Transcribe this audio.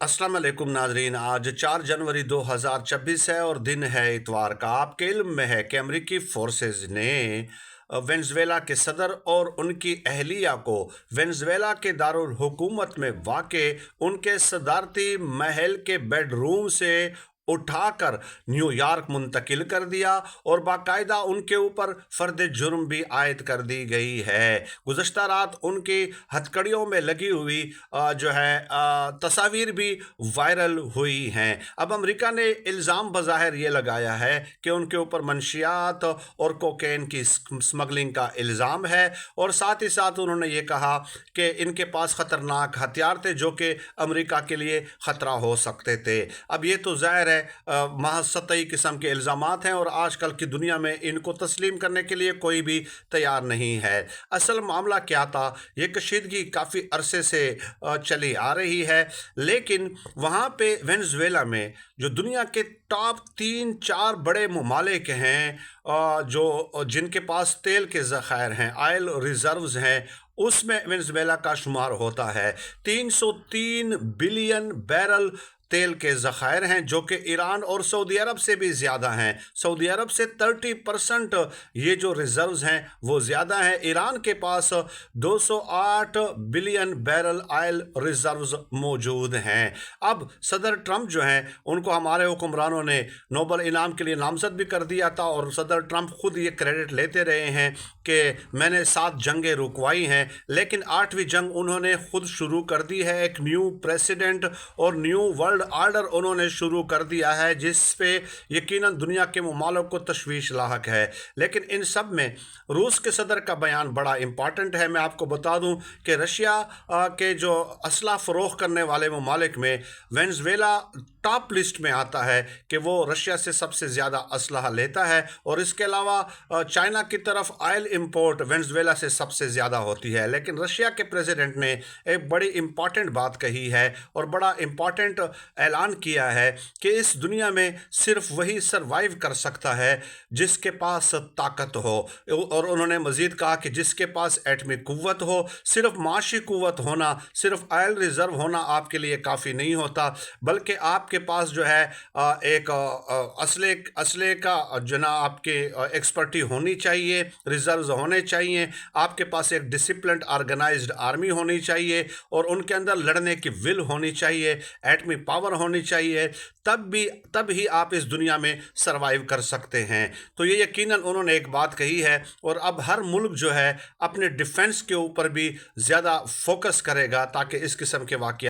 अस्सलाम वालेकुम नाजरीन। आज 4 जनवरी 2026 है और दिन है इतवार का। आपके इल्म में है कि अमरीकी फोर्सेस ने वेनेज़ुएला के सदर और उनकी अहलिया को वेनेज़ुएला के दारुल हुकूमत में वाक़े उनके सदारती महल के बेडरूम से उठाकर न्यूयॉर्क मुंतकिल कर दिया और बाकायदा उनके ऊपर फ़र्द जुर्म भी आयद कर दी गई है। गुज़श्ता रात उनकी हथकड़ियों में लगी हुई तस्वीर भी वायरल हुई हैं। अब अमेरिका ने इल्ज़ाम बज़ाहिर ये लगाया है कि उनके ऊपर मंशियात और कोकेन की स्मगलिंग का इल्ज़ाम है, और साथ ही साथ उन्होंने ये कहा कि इनके पास ख़तरनाक हथियार थे जो कि अमेरिका के लिए ख़तरा हो सकते थे। अब ये तो ज़ाहिर है महज सतही किस्म के इल्ज़ामात हैं और आजकल की दुनिया में इनको तस्लीम करने के लिए कोई भी तैयार नहीं है। असल मामला क्या था, ये कशीदगी काफ़ी अरसे से चली आ रही है, लेकिन वहाँ पे वेनेज़ुएला में जो दुनिया के टॉप 3-4 बड़े ममालिक हैं, जो जिनके पास तेल के ज़खायर हैं, ऑयल रिज़र्व्स हैं, उसमें वेनेज़ुएला का शुमार होता है। 303 बिलियन बैरल तेल के ज़खायर हैं जो कि ईरान और सऊदी अरब से भी ज़्यादा हैं। सऊदी अरब से 30% ये जो रिज़र्व्स हैं वो ज़्यादा हैं। ईरान के पास 208 बिलियन बैरल ऑयल रिज़र्व्स मौजूद हैं। अब सदर ट्रंप जो हैं उनको हमारे हुक्मरानों ने नोबल इनाम के लिए नामज़द भी कर दिया था, और सदर ट्रंप खुद ये क्रेडिट लेते रहे हैं कि मैंने 7 जंगें रुकवाई हैं, लेकिन 8वीं जंग उन्होंने खुद शुरू कर दी है। एक न्यू प्रेसिडेंट और न्यू वर्ल्ड आर्डर उन्होंने शुरू कर दिया है, जिस पे यकीनन दुनिया के ममालिक को तशवीश लाहक है। लेकिन इन सब में रूस के सदर का बयान बड़ा इंपॉर्टेंट है। मैं आपको बता दूं कि रशिया के जो असला फ़रोख्त करने वाले ममालिक में वेनेज़ुएला टॉप लिस्ट में आता है कि वो रशिया से सबसे ज़्यादा असलहा लेता है, और इसके अलावा चाइना की तरफ ऑयल इंपोर्ट वेनेज़ुएला से सबसे ज़्यादा होती है। लेकिन रशिया के प्रेसिडेंट ने एक बड़ी इंपॉर्टेंट बात कही है और बड़ा इंपॉर्टेंट ऐलान किया है कि इस दुनिया में सिर्फ वही सरवाइव कर सकता है जिसके पास ताकत हो, और उन्होंने मज़ीद कहा कि जिसके पास एटमी क़ुव्वत हो। सिर्फ माशी क़ुव्वत होना, सिर्फ ऑयल रिज़र्व होना आपके लिए काफ़ी नहीं होता, बल्कि आपके पास जो है एक असले का जना आपके एक्सपर्टी होनी चाहिए, रिज़र्व्स होने चाहिए, आपके पास एक डिसिप्लिन्ड ऑर्गेनाइज्ड आर्मी होनी चाहिए, और उनके अंदर लड़ने की विल होनी चाहिए, एटमी पावर होनी चाहिए। तब ही आप इस दुनिया में सरवाइव कर सकते हैं। तो ये यकीनन उन्होंने एक बात कही है, और अब हर मुल्क जो है अपने डिफेंस के ऊपर भी ज़्यादा फोकस करेगा ताकि इस किस्म के वाक़या